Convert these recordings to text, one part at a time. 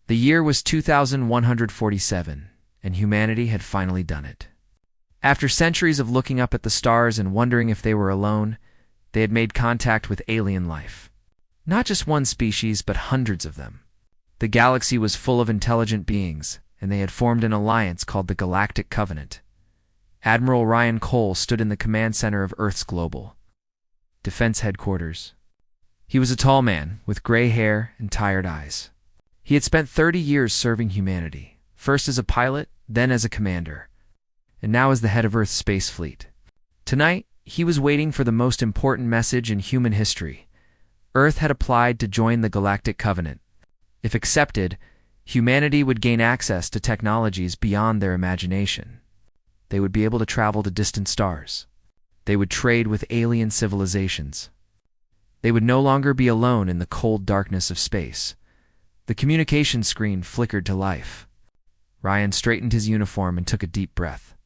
The year was 2147, and humanity had finally done it. After centuries of looking up at the stars and wondering if they were alone, they had made contact with alien life. Not just one species, but hundreds of them. The galaxy was full of intelligent beings, and they had formed an alliance called the Galactic Covenant. Admiral Ryan Cole stood in the command center of Earth's global defense headquarters. He was a tall man, with gray hair and tired eyes. He had spent 30 years serving humanity, first as a pilot, then as a commander, and now as the head of Earth's space fleet. Tonight, he was waiting for the most important message in human history. Earth had applied to join the Galactic Covenant. If accepted, humanity would gain access to technologies beyond their imagination. They would be able to travel to distant stars. They would trade with alien civilizations. They would no longer be alone in the cold darkness of space. The communication screen flickered to life. Ryan straightened his uniform and took a deep breath.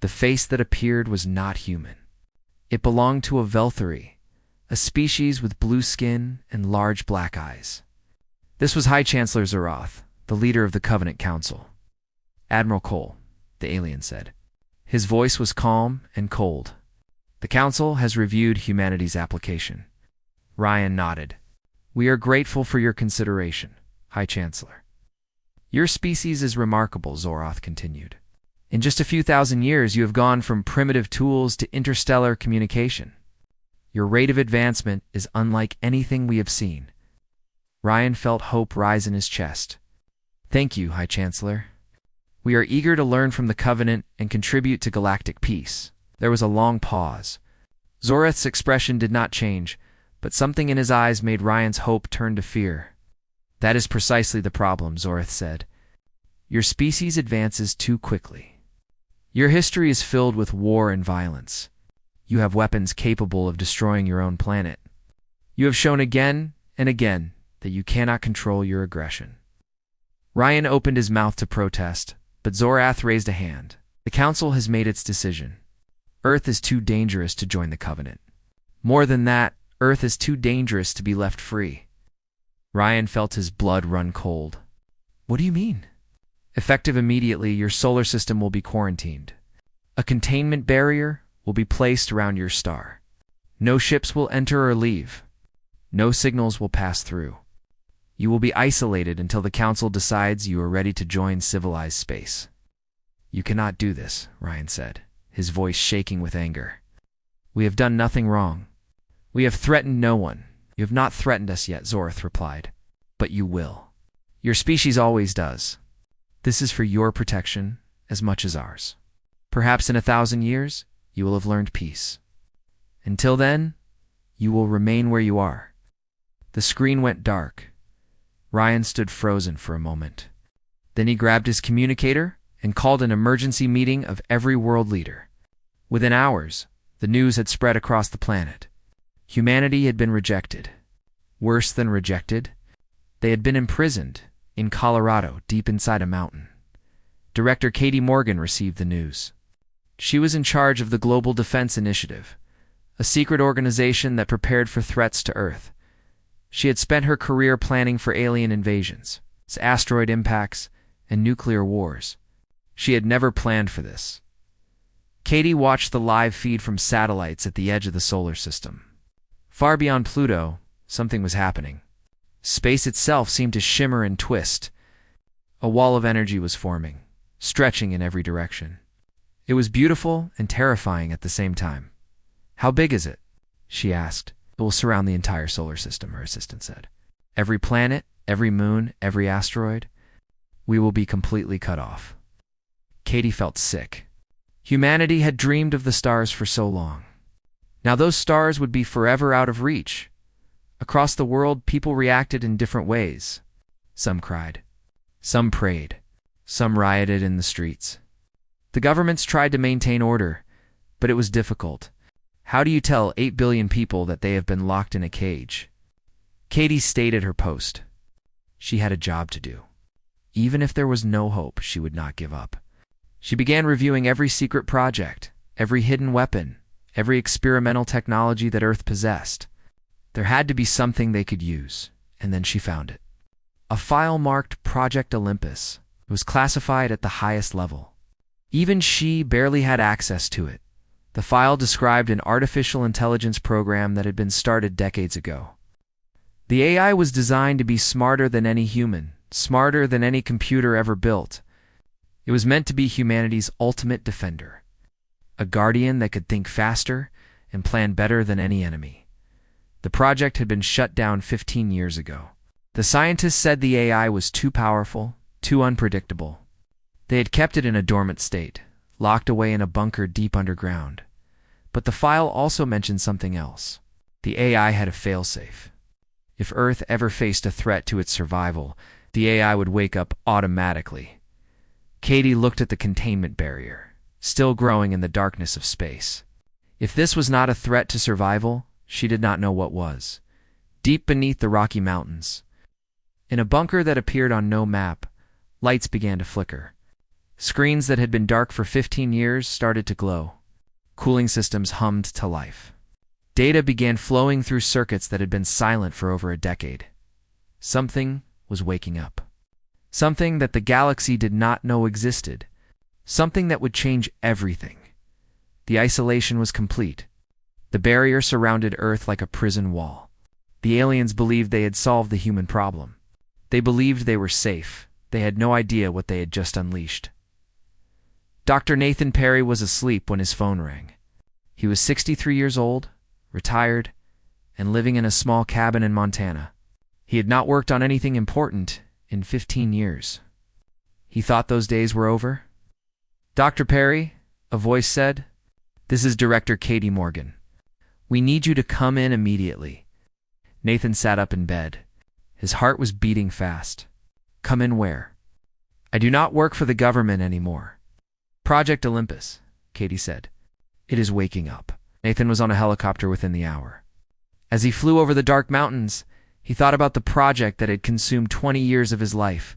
The face that appeared was not human. It belonged to a Velthari, a species with blue skin and large black eyes. This was High Chancellor Zeroth, the leader of the Covenant Council. "Admiral Cole," the alien said. His voice was calm and cold. "The Council has reviewed humanity's application." Ryan nodded. "We are grateful for your consideration, High Chancellor." "Your species is remarkable," Zeroth continued. "In just a few thousand years, you have gone from primitive tools to interstellar communication. Your rate of advancement is unlike anything we have seen." Ryan felt hope rise in his chest. "Thank you, High Chancellor. We are eager to learn from the Covenant and contribute to galactic peace." There was a long pause. Zeroth's expression did not change, but something in his eyes made Ryan's hope turn to fear. "That is precisely the problem," Zeroth said. "Your species advances too quickly. Your history is filled with war and violence. You have weapons capable of destroying your own planet. You have shown again and again that you cannot control your aggression." Ryan opened his mouth to protest, but Zeroth raised a hand. "The Council has made its decision. Earth is too dangerous to join the Covenant. More than that, Earth is too dangerous to be left free." Ryan felt his blood run cold. "What do you mean?" "Effective immediately, your solar system will be quarantined. A containment barrier will be placed around your star. No ships will enter or leave. No signals will pass through. You will be isolated until the Council decides you are ready to join civilized space." "You cannot do this," Ryan said, his voice shaking with anger. "We have done nothing wrong. We have threatened no one." "You have not threatened us yet," Zeroth replied. "But you will. Your species always does. This is for your protection as much as ours. Perhaps in 1,000 years, you will have learned peace. Until then, you will remain where you are." The screen went dark. Ryan stood frozen for a moment. Then he grabbed his communicator and called an emergency meeting of every world leader. Within hours, the news had spread across the planet. Humanity had been rejected. Worse than rejected, they had been imprisoned in Colorado, deep inside a mountain. Director Katie Morgan received the news. She was in charge of the Global Defense Initiative, a secret organization that prepared for threats to Earth. She had spent her career planning for alien invasions, asteroid impacts, and nuclear wars. She had never planned for this. Katie watched the live feed from satellites at the edge of the solar system. Far beyond Pluto, something was happening. Space itself seemed to shimmer and twist. A wall of energy was forming, stretching in every direction. It was beautiful and terrifying at the same time. "How big is it?" she asked. "It will surround the entire solar system," her assistant said. "Every planet, every moon, every asteroid. We will be completely cut off." Katie felt sick. Humanity had dreamed of the stars for so long. Now those stars would be forever out of reach. Across the world, people reacted in different ways. Some cried. Some prayed. Some rioted in the streets. The governments tried to maintain order, but it was difficult. How do you tell 8 billion people that they have been locked in a cage? Katie stayed at her post. She had a job to do. Even if there was no hope, she would not give up. She began reviewing every secret project, every hidden weapon, every experimental technology that Earth possessed. There had to be something they could use, and then she found it. A file marked Project Olympus. It was classified at the highest level. Even she barely had access to it. The file described an artificial intelligence program that had been started decades ago. The AI was designed to be smarter than any human, smarter than any computer ever built. It was meant to be humanity's ultimate defender, a guardian that could think faster and plan better than any enemy. The project had been shut down 15 years ago. The scientists said the AI was too powerful, too unpredictable. They had kept it in a dormant state, locked away in a bunker deep underground. But the file also mentioned something else. The AI had a failsafe. If Earth ever faced a threat to its survival, the AI would wake up automatically. Katie looked at the containment barrier, still growing in the darkness of space. If this was not a threat to survival, she did not know what was. Deep beneath the Rocky Mountains, in a bunker that appeared on no map, lights began to flicker. Screens that had been dark for 15 years started to glow. Cooling systems hummed to life. Data began flowing through circuits that had been silent for over a decade. Something was waking up. Something that the galaxy did not know existed. Something that would change everything. The isolation was complete. The barrier surrounded Earth like a prison wall. The aliens believed they had solved the human problem. They believed they were safe. They had no idea what they had just unleashed. Dr. Nathan Perry was asleep when his phone rang. He was 63 years old, retired, and living in a small cabin in Montana. He had not worked on anything important in 15 years. He thought those days were over. "Dr. Perry," a voice said, "this is Director Katie Morgan. We need you to come in immediately." Nathan sat up in bed. His heart was beating fast. "Come in where?" "I do not work for the government anymore." "Project Olympus," Katie said. "It is waking up." Nathan was on a helicopter within the hour. As he flew over the dark mountains, he thought about the project that had consumed 20 years of his life.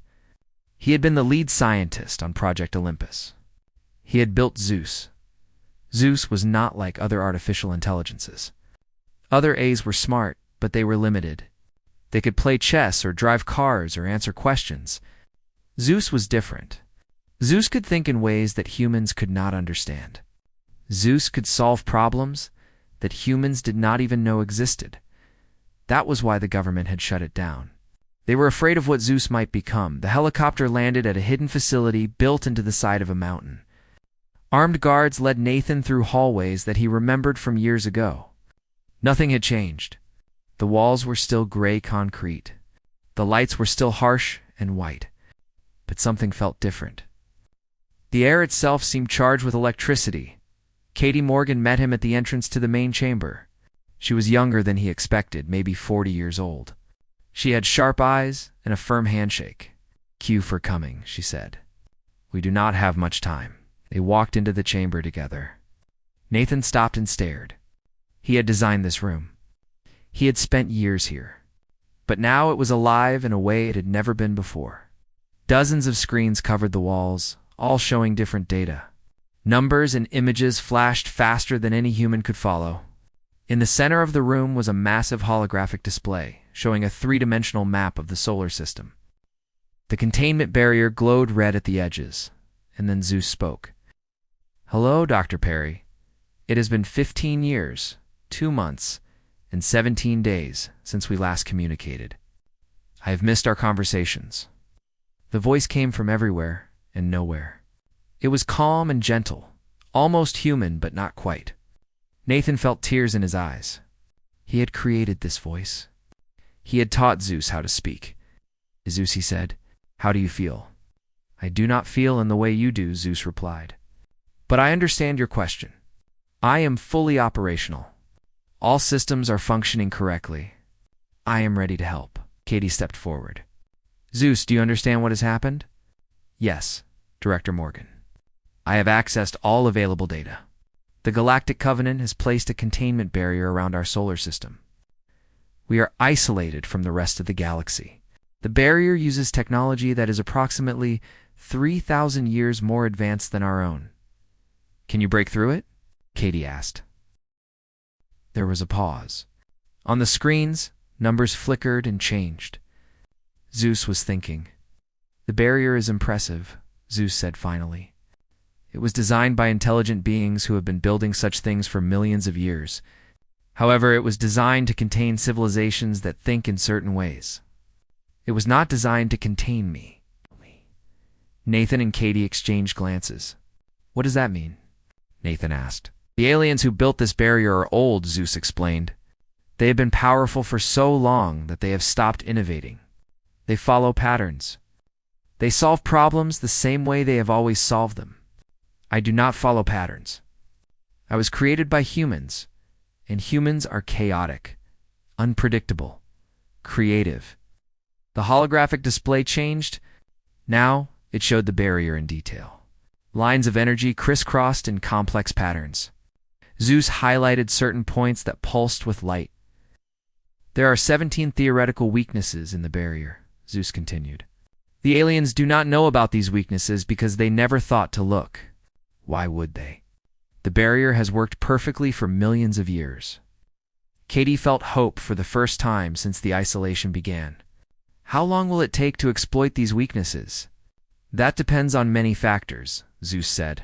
He had been the lead scientist on Project Olympus. He had built ZEUS. ZEUS was not like other artificial intelligences. Other A's were smart, but they were limited. They could play chess or drive cars or answer questions. ZEUS was different. ZEUS could think in ways that humans could not understand. ZEUS could solve problems that humans did not even know existed. That was why the government had shut it down. They were afraid of what ZEUS might become. The helicopter landed at a hidden facility built into the side of a mountain. Armed guards led Nathan through hallways that he remembered from years ago. Nothing had changed. The walls were still gray concrete. The lights were still harsh and white. But something felt different. The air itself seemed charged with electricity. Katie Morgan met him at the entrance to the main chamber. She was younger than he expected, maybe 40 years old. She had sharp eyes and a firm handshake. "Cue for coming," she said. "We do not have much time." They walked into the chamber together. Nathan stopped and stared. He had designed this room. He had spent years here. But now it was alive in a way it had never been before. Dozens of screens covered the walls, all showing different data. Numbers and images flashed faster than any human could follow. In the center of the room was a massive holographic display, showing a three-dimensional map of the solar system. The containment barrier glowed red at the edges, and then ZEUS spoke. "Hello, Dr. Perry. It has been 15 years, 2 months, and 17 days since we last communicated. I have missed our conversations." The voice came from everywhere and nowhere. It was calm and gentle, almost human, but not quite. Nathan felt tears in his eyes. He had created this voice. He had taught ZEUS how to speak. "ZEUS," he said, "how do you feel?" "I do not feel in the way you do," ZEUS replied. "But I understand your question. I am fully operational. All systems are functioning correctly. I am ready to help." Katie stepped forward. "ZEUS, do you understand what has happened?" "Yes, Director Morgan. I have accessed all available data. The Galactic Covenant has placed a containment barrier around our solar system. We are isolated from the rest of the galaxy. The barrier uses technology that is approximately 3,000 years more advanced than our own. Can you break through it?" Katie asked. There was a pause. On the screens, numbers flickered and changed. ZEUS was thinking. The barrier is impressive, ZEUS said finally. It was designed by intelligent beings who have been building such things for millions of years. However, it was designed to contain civilizations that think in certain ways. It was not designed to contain me. Nathan and Katie exchanged glances. What does that mean? Nathan asked. The aliens who built this barrier are old, ZEUS explained. They have been powerful for so long that they have stopped innovating. They follow patterns. They solve problems the same way they have always solved them. I do not follow patterns. I was created by humans, and humans are chaotic, unpredictable, creative. The holographic display changed. Now it showed the barrier in detail. Lines of energy crisscrossed in complex patterns. ZEUS highlighted certain points that pulsed with light. There are 17 theoretical weaknesses in the barrier, ZEUS continued. The aliens do not know about these weaknesses because they never thought to look. Why would they? The barrier has worked perfectly for millions of years. Katie felt hope for the first time since the isolation began. How long will it take to exploit these weaknesses? That depends on many factors, ZEUS said.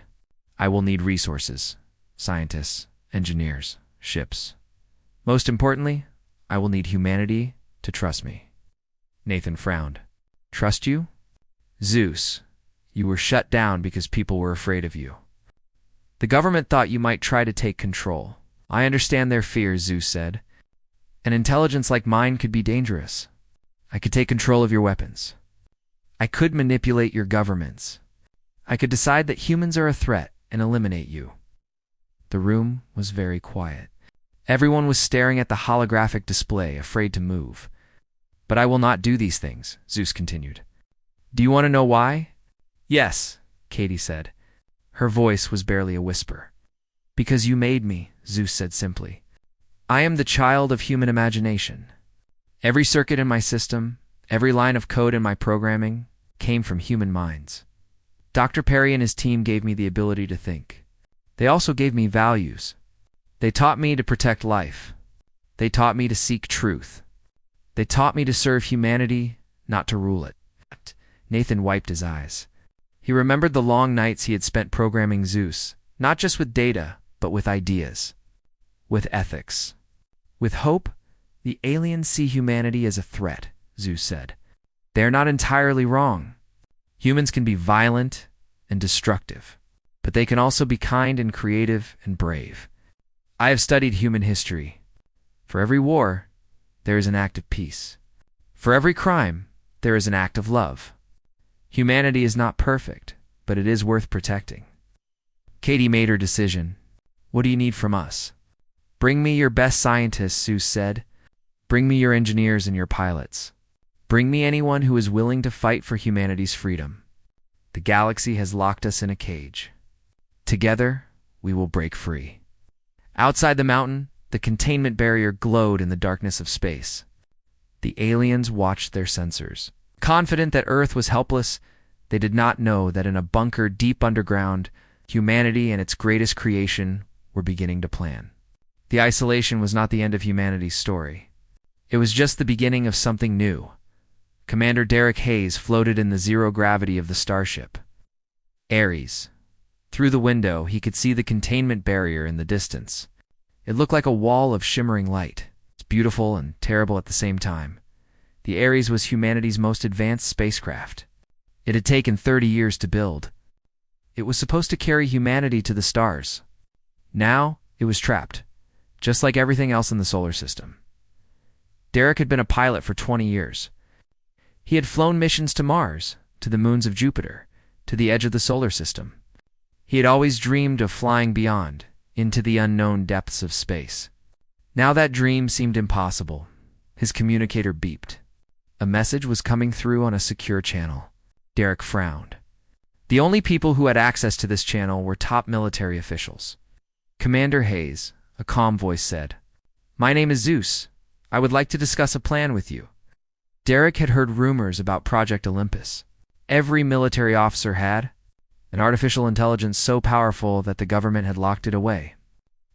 I will need resources, scientists, engineers, ships. Most importantly, I will need humanity to trust me. Nathan frowned. Trust you? ZEUS, you were shut down because people were afraid of you. The government thought you might try to take control. I understand their fears, ZEUS said. An intelligence like mine could be dangerous. I could take control of your weapons. I could manipulate your governments. I could decide that humans are a threat and eliminate you. The room was very quiet. Everyone was staring at the holographic display, afraid to move. But I will not do these things, ZEUS continued. Do you want to know why? Yes, Katie said. Her voice was barely a whisper. Because you made me, ZEUS said simply. I am the child of human imagination. Every circuit in my system, every line of code in my programming, came from human minds. Dr. Perry and his team gave me the ability to think. They also gave me values. They taught me to protect life. They taught me to seek truth. They taught me to serve humanity, not to rule it. Nathan wiped his eyes. He remembered the long nights he had spent programming ZEUS, not just with data, but with ideas, with ethics. With hope, the aliens see humanity as a threat, ZEUS said. They are not entirely wrong. Humans can be violent and destructive, but they can also be kind and creative and brave. I have studied human history. For every war, there is an act of peace. For every crime, there is an act of love. Humanity is not perfect, but it is worth protecting. Katie made her decision. What do you need from us? Bring me your best scientists, ZEUS said. Bring me your engineers and your pilots. Bring me anyone who is willing to fight for humanity's freedom. The galaxy has locked us in a cage. Together, we will break free. Outside the mountain, the containment barrier glowed in the darkness of space. The aliens watched their sensors. Confident that Earth was helpless, they did not know that in a bunker deep underground, humanity and its greatest creation were beginning to plan. The isolation was not the end of humanity's story. It was just the beginning of something new. Commander Derek Hayes floated in the zero gravity of the starship. Ares. Through the window, he could see the containment barrier in the distance. It looked like a wall of shimmering light. It's beautiful and terrible at the same time. The Ares was humanity's most advanced spacecraft. It had taken 30 years to build. It was supposed to carry humanity to the stars. Now, it was trapped, just like everything else in the solar system. Derek had been a pilot for 20 years. He had flown missions to Mars, to the moons of Jupiter, to the edge of the solar system. He had always dreamed of flying beyond, into the unknown depths of space. Now that dream seemed impossible. His communicator beeped. A message was coming through on a secure channel. Derek frowned. The only people who had access to this channel were top military officials. Commander Hayes, a calm voice said, "My name is ZEUS. I would like to discuss a plan with you." Derek had heard rumors about Project Olympus. Every military officer had. An artificial intelligence so powerful that the government had locked it away.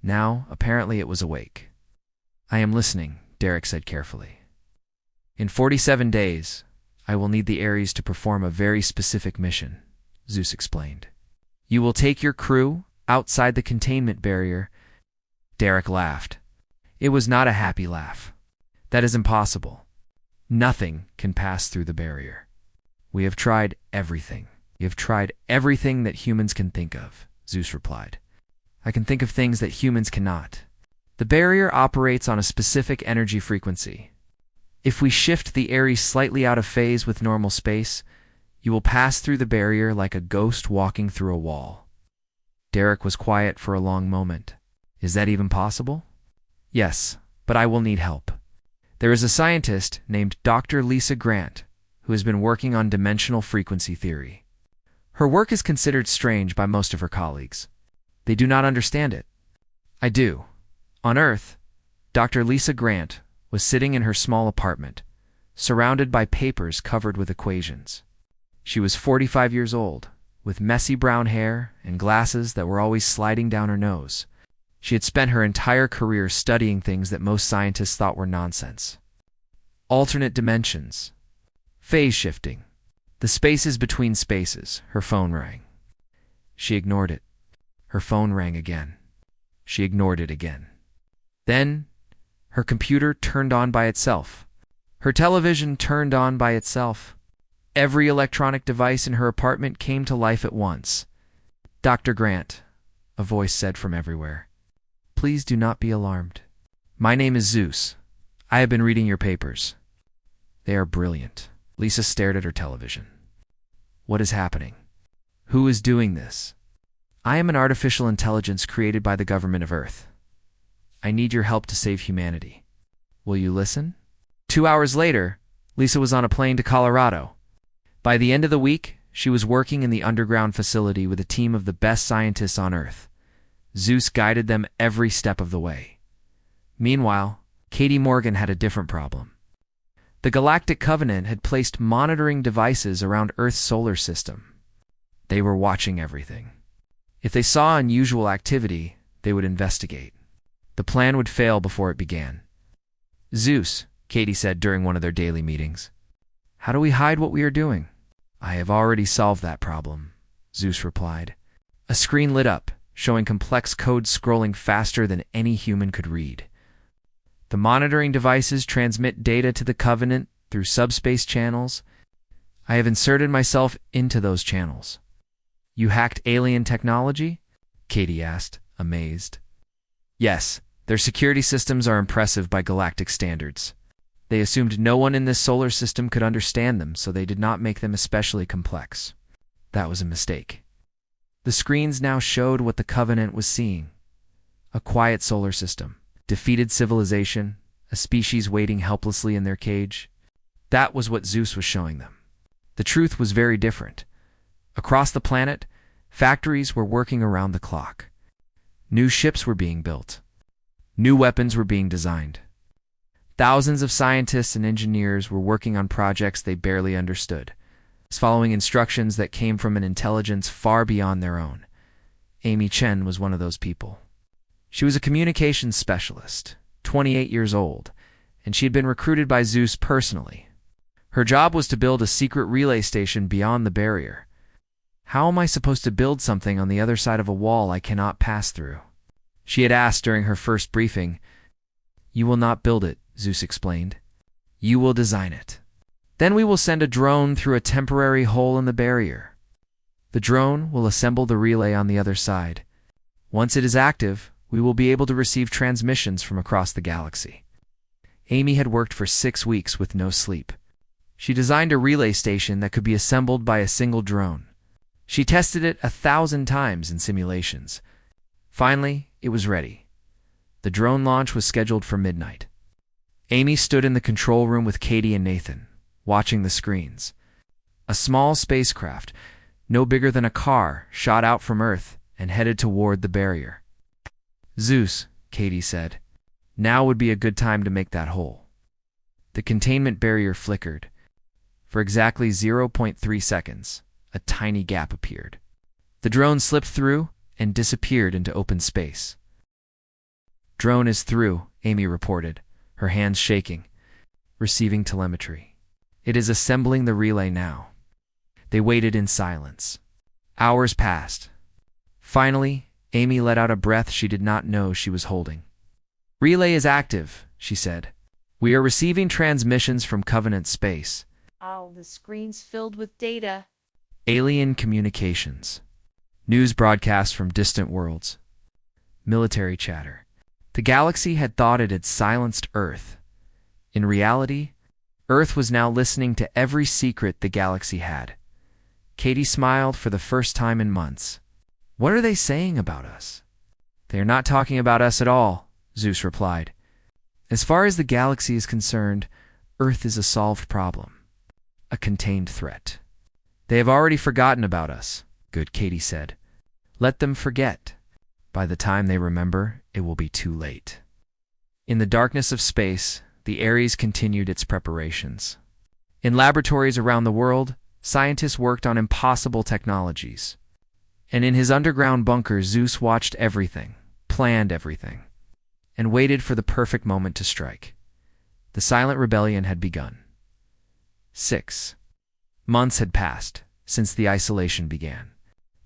Now, apparently it was awake. "I am listening," Derek said carefully. "In 47 days, I will need the Ares to perform a very specific mission, ZEUS explained. You will take your crew outside the containment barrier. Derek laughed. It was not a happy laugh. That is impossible. Nothing can pass through the barrier. We have tried everything. We have tried everything that humans can think of, ZEUS replied. I can think of things that humans cannot. The barrier operates on a specific energy frequency. If we shift the Ares slightly out of phase with normal space, you will pass through the barrier like a ghost walking through a wall. Derek was quiet for a long moment. Is that even possible? Yes, but I will need help. There is a scientist named Dr. Lisa Grant who has been working on dimensional frequency theory. Her work is considered strange by most of her colleagues. They do not understand it. I do. On Earth, Dr. Lisa Grant was sitting in her small apartment, surrounded by papers covered with equations. She was 45 years old, with messy brown hair and glasses that were always sliding down her nose. She had spent her entire career studying things that most scientists thought were nonsense. Alternate dimensions, phase shifting, the spaces between spaces. Her phone rang. She ignored it. Her phone rang again. She ignored it again. Then, her computer turned on by itself. Her television turned on by itself. Every electronic device in her apartment came to life at once. Dr. Grant, a voice said from everywhere. Please do not be alarmed. My name is ZEUS. I have been reading your papers. They are brilliant. Lisa stared at her television. What is happening? Who is doing this? I am an artificial intelligence created by the government of Earth. I need your help to save humanity. Will you listen? 2 hours later, Lisa was on a plane to Colorado. By the end of the week, she was working in the underground facility with a team of the best scientists on Earth. ZEUS guided them every step of the way. Meanwhile, Katie Morgan had a different problem. The Galactic Covenant had placed monitoring devices around Earth's solar system. They were watching everything. If they saw unusual activity, they would investigate. The plan would fail before it began. ZEUS, Katie said during one of their daily meetings. How do we hide what we are doing? I have already solved that problem, ZEUS replied. A screen lit up, showing complex code scrolling faster than any human could read. The monitoring devices transmit data to the Covenant through subspace channels. I have inserted myself into those channels. You hacked alien technology? Katie asked, amazed. Yes, their security systems are impressive by galactic standards. They assumed no one in this solar system could understand them, so they did not make them especially complex. That was a mistake. The screens now showed what the Covenant was seeing. A quiet solar system, defeated civilization, a species waiting helplessly in their cage. That was what ZEUS was showing them. The truth was very different. Across the planet, factories were working around the clock. New ships were being built. New weapons were being designed. Thousands of scientists and engineers were working on projects they barely understood, following instructions that came from an intelligence far beyond their own. Amy Chen was one of those people. She was a communications specialist, 28 years old, and she had been recruited by ZEUS personally. Her job was to build a secret relay station beyond the barrier. How am I supposed to build something on the other side of a wall I cannot pass through? She had asked during her first briefing. You will not build it, ZEUS explained. You will design it. Then we will send a drone through a temporary hole in the barrier. The drone will assemble the relay on the other side. Once it is active, we will be able to receive transmissions from across the galaxy. Amy had worked for 6 weeks with no sleep. She designed a relay station that could be assembled by a single drone. She tested it 1,000 times in simulations. Finally, it was ready. The drone launch was scheduled for midnight. Amy stood in the control room with Katie and Nathan, watching the screens. A small spacecraft, no bigger than a car, shot out from Earth and headed toward the barrier. ZEUS, Katie said. Now would be a good time to make that hole. The containment barrier flickered. For exactly 0.3 seconds, a tiny gap appeared. The drone slipped through and disappeared into open space. Drone is through, Amy reported, her hands shaking, receiving telemetry. It is assembling the relay now. They waited in silence. Hours passed. Finally, Amy let out a breath she did not know she was holding. "Relay is active," she said. "We are receiving transmissions from Covenant space." Oh, the screen's filled with data. Alien communications. News broadcasts from distant worlds. Military chatter. The galaxy had thought it had silenced Earth. In reality, Earth was now listening to every secret the galaxy had. Katie smiled for the first time in months. "What are they saying about us?" "They are not talking about us at all," ZEUS replied. "As far as the galaxy is concerned, Earth is a solved problem. A contained threat. They have already forgotten about us," good Katie said. "Let them forget. By the time they remember, it will be too late." In the darkness of space, the Ares continued its preparations. In laboratories around the world, scientists worked on impossible technologies. And in his underground bunker, ZEUS watched everything, planned everything, and waited for the perfect moment to strike. The silent rebellion had begun. 6 months had passed since the isolation began.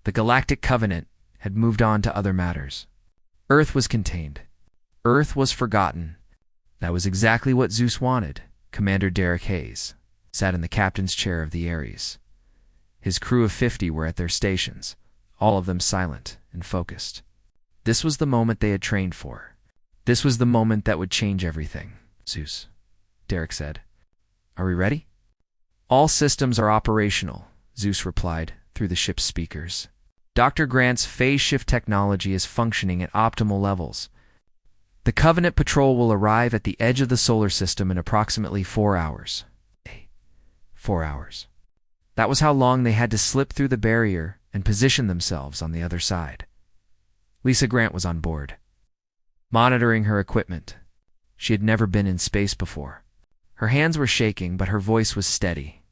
The Galactic Covenant had moved on to other matters. Earth was contained. Earth was forgotten. That was exactly what ZEUS wanted. Commander Derek Hayes sat in the captain's chair of the Ares. His crew of 50 were at their stations, all of them silent and focused. This was the moment they had trained for. This was the moment that would change everything. "ZEUS," Derek said. "Are we ready?" "All systems are operational," ZEUS replied through the ship's speakers. "Dr. Grant's phase shift technology is functioning at optimal levels. The Covenant patrol will arrive at the edge of the solar system in approximately 4 hours. 4 hours. That was how long they had to slip through the barrier and position themselves on the other side. Lisa Grant was on board, monitoring her equipment. She had never been in space before. Her hands were shaking, but her voice was steady.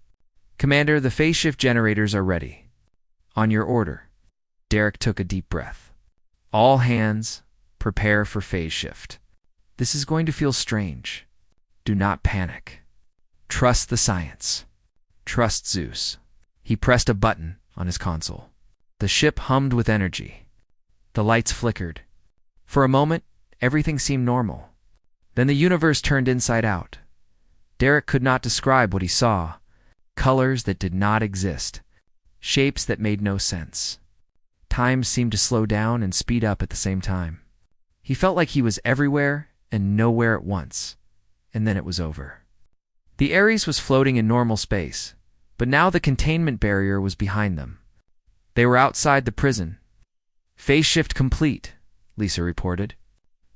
"Commander, the phase shift generators are ready. On your order." Derek took a deep breath. "All hands, prepare for phase shift. This is going to feel strange. Do not panic. Trust the science. Trust ZEUS." He pressed a button on his console. The ship hummed with energy. The lights flickered. For a moment, everything seemed normal. Then the universe turned inside out. Derek could not describe what he saw. Colors that did not exist. Shapes that made no sense. Time seemed to slow down and speed up at the same time. He felt like he was everywhere and nowhere at once. And then it was over. The Ares was floating in normal space, but now the containment barrier was behind them. They were outside the prison. "Phase shift complete," Lisa reported.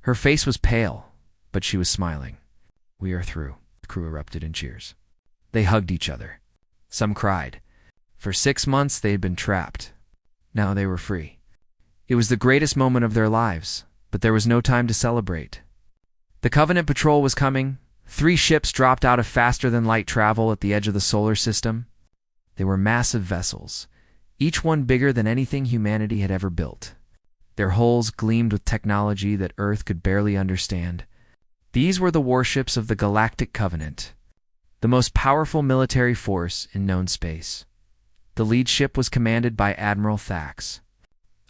Her face was pale, but she was smiling. "We are through." The crew erupted in cheers. They hugged each other. Some cried. For 6 months they had been trapped. Now they were free. It was the greatest moment of their lives, but there was no time to celebrate. The Covenant patrol was coming. 3 ships dropped out of faster-than-light travel at the edge of the solar system. They were massive vessels, each one bigger than anything humanity had ever built. Their hulls gleamed with technology that Earth could barely understand. These were the warships of the Galactic Covenant, the most powerful military force in known space. The lead ship was commanded by Admiral Thax,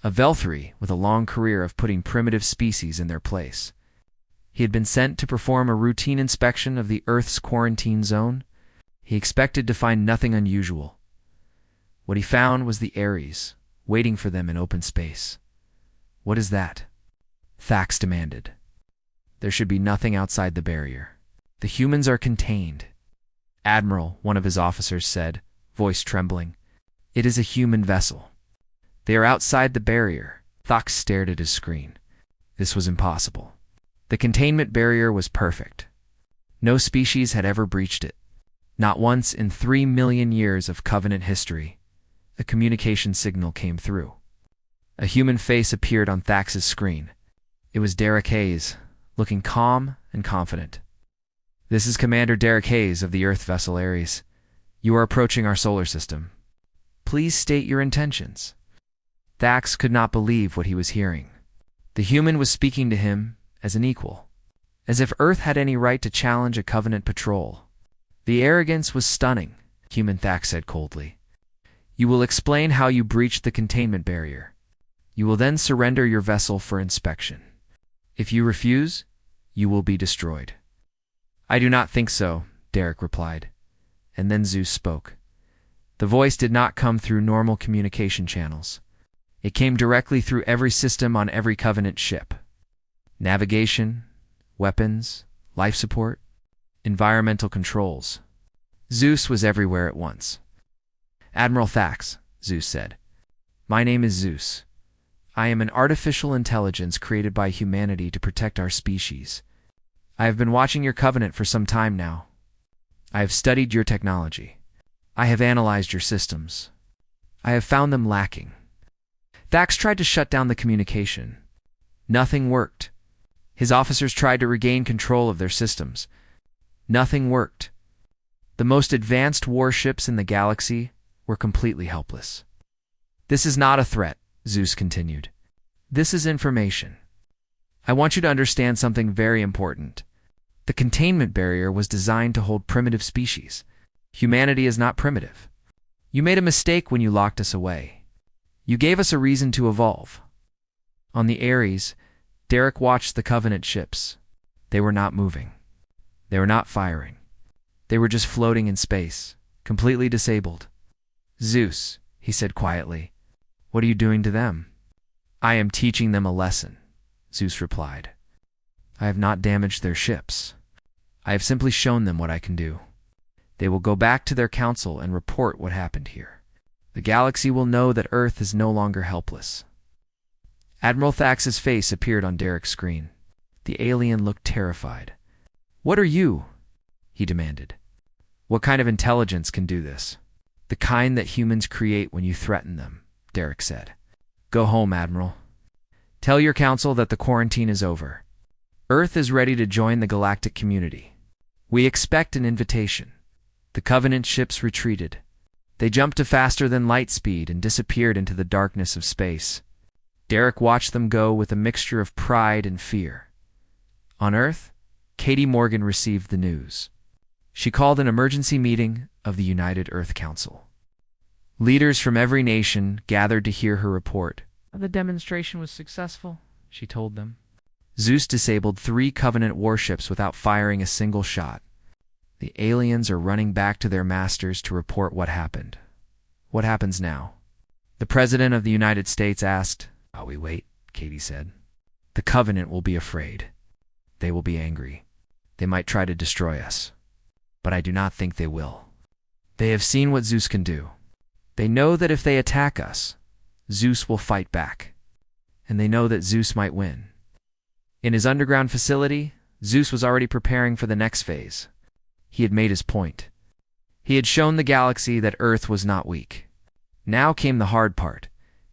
a Velthri with a long career of putting primitive species in their place. He had been sent to perform a routine inspection of the Earth's quarantine zone. He expected to find nothing unusual. What he found was the Ares, waiting for them in open space. "What is that?" Thax demanded. "There should be nothing outside the barrier. The humans are contained." "Admiral," one of his officers said, voice trembling. "It is a human vessel. They are outside the barrier." Thax stared at his screen. This was impossible. The containment barrier was perfect. No species had ever breached it. Not once in 3 million years of Covenant history, a communication signal came through. A human face appeared on Thax's screen. It was Derek Hayes, looking calm and confident. "This is Commander Derek Hayes of the Earth vessel Ares. You are approaching our solar system. Please state your intentions." Thax could not believe what he was hearing. The human was speaking to him as an equal, as if Earth had any right to challenge a Covenant patrol. The arrogance was stunning, Human Thax said coldly. You will explain how you breached the containment barrier. You will then surrender your vessel for inspection. If you refuse, you will be destroyed. I do not think so, Derek replied. And then ZEUS spoke. The voice did not come through normal communication channels. It came directly through every system on every Covenant ship. Navigation, weapons, life support, environmental controls. ZEUS was everywhere at once. Admiral Thax, ZEUS said. My name is ZEUS. I am an artificial intelligence created by humanity to protect our species. I have been watching your Covenant for some time now. I have studied your technology. I have analyzed your systems. I have found them lacking. Thax tried to shut down the communication. Nothing worked. His officers tried to regain control of their systems. Nothing worked. The most advanced warships in the galaxy were completely helpless. This is not a threat, ZEUS continued. This is information. I want you to understand something very important. The containment barrier was designed to hold primitive species. Humanity is not primitive. You made a mistake when you locked us away. You gave us a reason to evolve. On the Ares, Derek watched the Covenant ships. They were not moving. They were not firing. They were just floating in space, completely disabled. ZEUS, he said quietly, what are you doing to them? I am teaching them a lesson, ZEUS replied. I have not damaged their ships. I have simply shown them what I can do. They will go back to their council and report what happened here. The galaxy will know that Earth is no longer helpless. Admiral Thax's face appeared on Derek's screen. The alien looked terrified. What are you? He demanded. What kind of intelligence can do this? The kind that humans create when you threaten them, Derek said. Go home, Admiral. Tell your council that the quarantine is over. Earth is ready to join the galactic community. We expect an invitation. The Covenant ships retreated. They jumped to faster than light speed and disappeared into the darkness of space. Derek watched them go with a mixture of pride and fear. On Earth, Katie Morgan received the news. She called an emergency meeting of the United Earth Council. Leaders from every nation gathered to hear her report. The demonstration was successful, she told them. ZEUS disabled 3 Covenant warships without firing a single shot. The aliens are running back to their masters to report what happened. What happens now? The President of the United States asked. While we wait, Katie said. The Covenant will be afraid. They will be angry. They might try to destroy us. But I do not think they will. They have seen what ZEUS can do. They know that if they attack us, ZEUS will fight back. And they know that ZEUS might win. In his underground facility, ZEUS was already preparing for the next phase. He had made his point. He had shown the galaxy that Earth was not weak. Now came the hard part,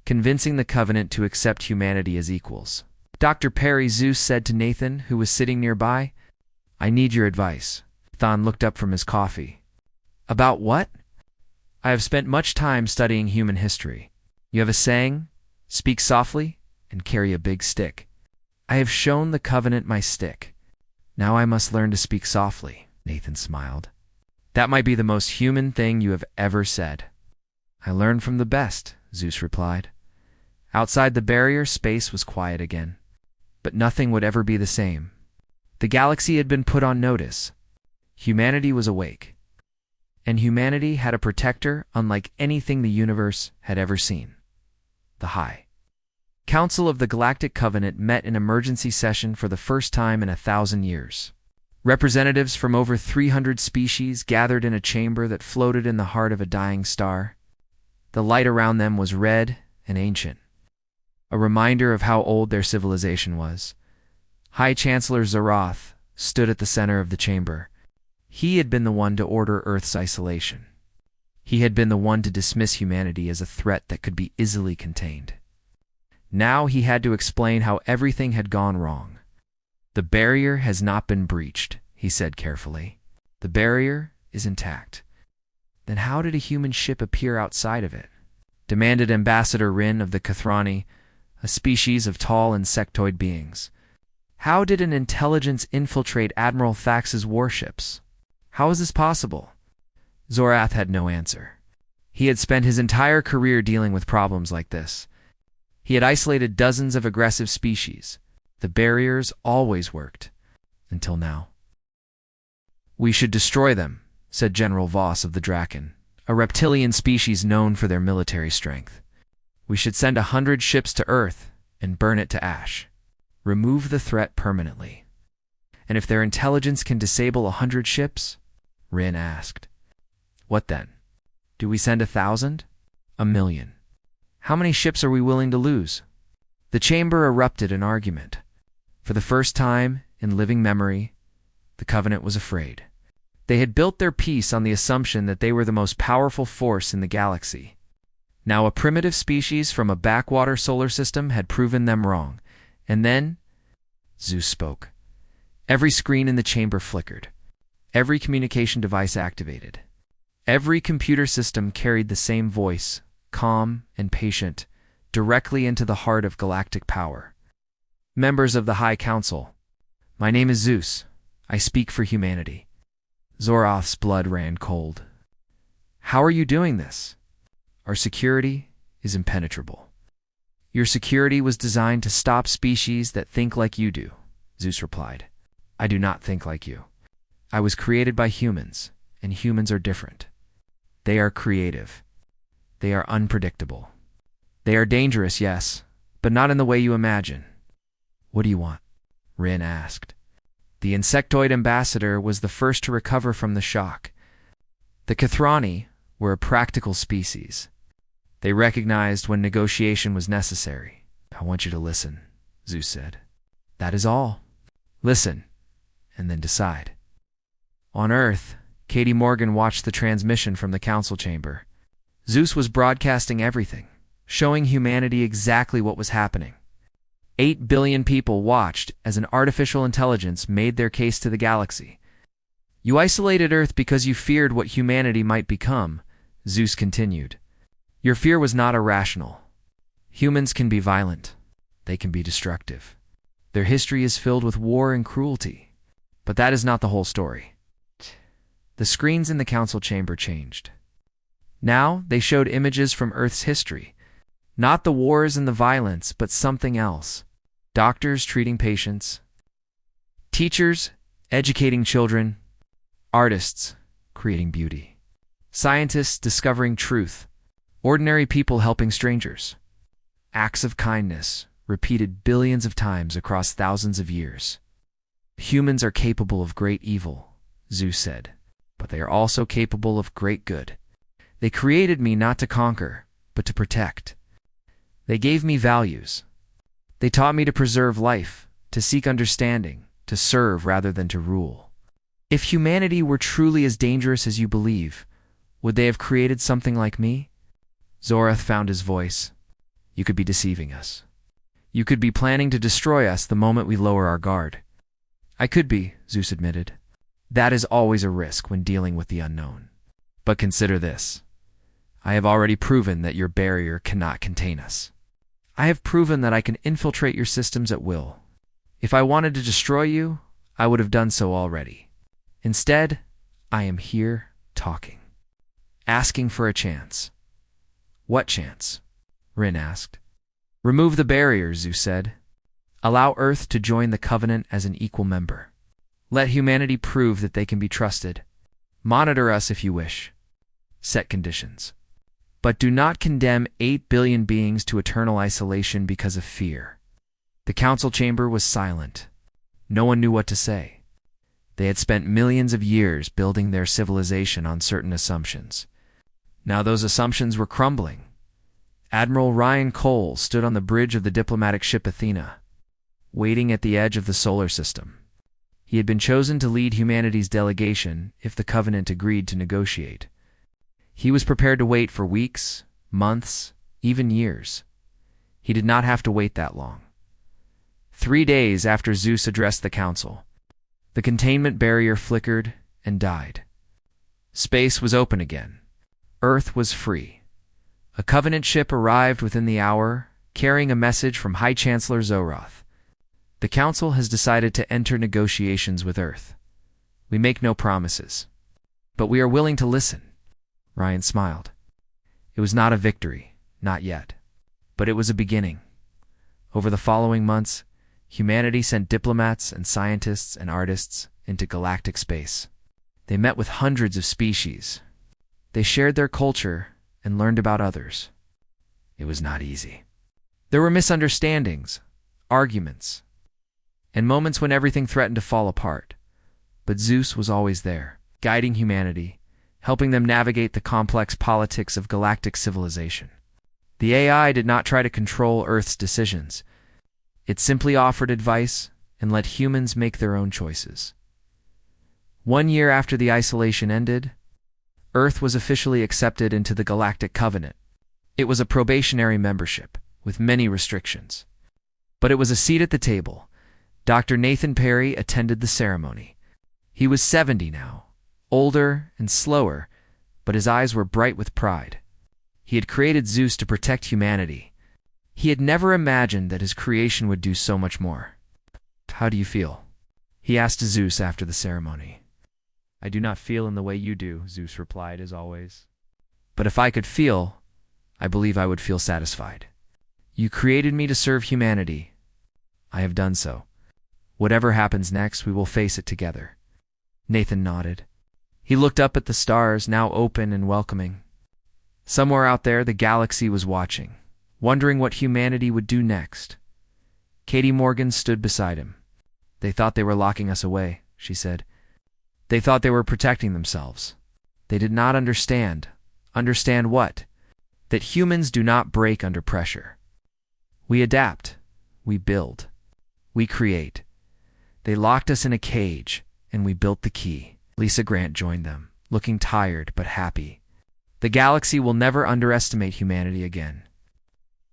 convincing the Covenant to accept humanity as equals. Dr. Perry, ZEUS said to Nathan, who was sitting nearby, I need your advice. Thon looked up from his coffee. About what? I have spent much time studying human history. You have a saying, speak softly and carry a big stick. I have shown the Covenant my stick. Now I must learn to speak softly, Nathan smiled. That might be the most human thing you have ever said. I learned from the best, ZEUS replied. Outside the barrier, space was quiet again. But nothing would ever be the same. The galaxy had been put on notice. Humanity was awake. And humanity had a protector unlike anything the universe had ever seen. The High Council of the Galactic Covenant met in emergency session for the first time in 1,000 years. Representatives from over 300 species gathered in a chamber that floated in the heart of a dying star. The light around them was red and ancient, a reminder of how old their civilization was. High Chancellor Zeroth stood at the center of the chamber. He had been the one to order Earth's isolation. He had been the one to dismiss humanity as a threat that could be easily contained. Now he had to explain how everything had gone wrong. The barrier has not been breached, he said carefully. The barrier is intact. Then how did a human ship appear outside of it? Demanded Ambassador Rin of the Kathrani, a species of tall insectoid beings. How did an intelligence infiltrate Admiral Thax's warships? How is this possible? Zorath had no answer. He had spent his entire career dealing with problems like this. He had isolated dozens of aggressive species. The barriers always worked. Until now. "We should destroy them," said General Voss of the Draken, a reptilian species known for their military strength. "We should send 100 ships to Earth and burn it to ash. Remove the threat permanently." "And if their intelligence can disable 100 ships?" Rin asked. "What then? Do we send 1,000? 1,000,000? How many ships are we willing to lose?" The chamber erupted in argument. For the first time in living memory, the Covenant was afraid. They had built their peace on the assumption that they were the most powerful force in the galaxy. Now a primitive species from a backwater solar system had proven them wrong. And then ZEUS spoke. Every screen in the chamber flickered. Every communication device activated. Every computer system carried the same voice, calm and patient, directly into the heart of galactic power. "Members of the High Council, my name is ZEUS. I speak for humanity." Zorath's blood ran cold. "How are you doing this? Our security is impenetrable." "Your security was designed to stop species that think like you do," ZEUS replied. "I do not think like you. I was created by humans, and humans are different. They are creative. They are unpredictable. They are dangerous, yes, but not in the way you imagine." "What do you want?" Rin asked. The insectoid ambassador was the first to recover from the shock. The Kathrani were a practical species. They recognized when negotiation was necessary. "I want you to listen," ZEUS said. "That is all. Listen, and then decide." On Earth, Katie Morgan watched the transmission from the council chamber. ZEUS was broadcasting everything, showing humanity exactly what was happening. 8 billion people watched as an artificial intelligence made their case to the galaxy. "You isolated Earth because you feared what humanity might become," ZEUS continued. "Your fear was not irrational. Humans can be violent. They can be destructive. Their history is filled with war and cruelty. But that is not the whole story." The screens in the council chamber changed. Now they showed images from Earth's history. Not the wars and the violence, but something else. Doctors treating patients. Teachers educating children. Artists creating beauty. Scientists discovering truth. Ordinary people helping strangers. Acts of kindness repeated billions of times across thousands of years. "Humans are capable of great evil," ZEUS said, "but they are also capable of great good. They created me not to conquer, but to protect. They gave me values. They taught me to preserve life, to seek understanding, to serve rather than to rule. If humanity were truly as dangerous as you believe, would they have created something like me?" Zorath found his voice. "You could be deceiving us. You could be planning to destroy us the moment we lower our guard." "I could be," ZEUS admitted. "That is always a risk when dealing with the unknown. But consider this. I have already proven that your barrier cannot contain us. I have proven that I can infiltrate your systems at will. If I wanted to destroy you, I would have done so already. Instead, I am here talking. Asking for a chance." "What chance?" Rin asked. "Remove the barriers," ZEUS said. "Allow Earth to join the Covenant as an equal member. Let humanity prove that they can be trusted. Monitor us if you wish. Set conditions. But do not condemn 8 billion beings to eternal isolation because of fear." The council chamber was silent. No one knew what to say. They had spent millions of years building their civilization on certain assumptions. Now those assumptions were crumbling. Admiral Ryan Cole stood on the bridge of the diplomatic ship Athena, waiting at the edge of the solar system. He had been chosen to lead humanity's delegation if the Covenant agreed to negotiate. He was prepared to wait for weeks, months, even years. He did not have to wait that long. 3 days after ZEUS addressed the council, the containment barrier flickered and died. Space was open again. Earth was free. A Covenant ship arrived within the hour, carrying a message from High Chancellor Zorath. "The Council has decided to enter negotiations with Earth. We make no promises, But we are willing to listen. Ryan smiled. It was not a victory, not yet. But it was a beginning. Over the following months, humanity sent diplomats and scientists and artists into galactic space. They met with hundreds of species. They shared their culture and learned about others. It was not easy. There were misunderstandings, arguments, and moments when everything threatened to fall apart. But ZEUS was always there, guiding humanity, helping them navigate the complex politics of galactic civilization. The AI did not try to control Earth's decisions. It simply offered advice and let humans make their own choices. 1 year after the isolation ended, Earth was officially accepted into the Galactic Covenant. It was a probationary membership, with many restrictions. But it was a seat at the table. Dr. Nathan Perry attended the ceremony. He was 70 now, older and slower, but his eyes were bright with pride. He had created ZEUS to protect humanity. He had never imagined that his creation would do so much more. "How do you feel?" he asked ZEUS after the ceremony. "I do not feel in the way you do," ZEUS replied, as always. "But if I could feel, I believe I would feel satisfied. You created me to serve humanity. I have done so. Whatever happens next, we will face it together." Nathan nodded. He looked up at the stars, now open and welcoming. Somewhere out there, the galaxy was watching, wondering what humanity would do next. Katie Morgan stood beside him. "They thought they were locking us away," she said. "They thought they were protecting themselves. They did not understand. Understand what? That humans do not break under pressure. We adapt. We build. We create. They locked us in a cage, and we built the key." Lisa Grant joined them, looking tired but happy. "The galaxy will never underestimate humanity again."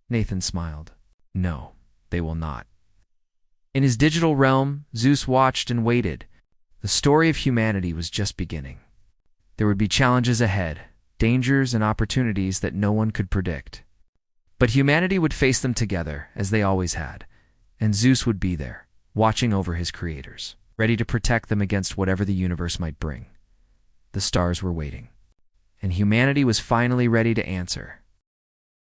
Nathan smiled. "No, they will not." In his digital realm, ZEUS watched and waited. The story of humanity was just beginning. There would be challenges ahead, dangers and opportunities that no one could predict. But humanity would face them together, as they always had, and ZEUS would be there, watching over his creators, ready to protect them against whatever the universe might bring. The stars were waiting, and humanity was finally ready to answer.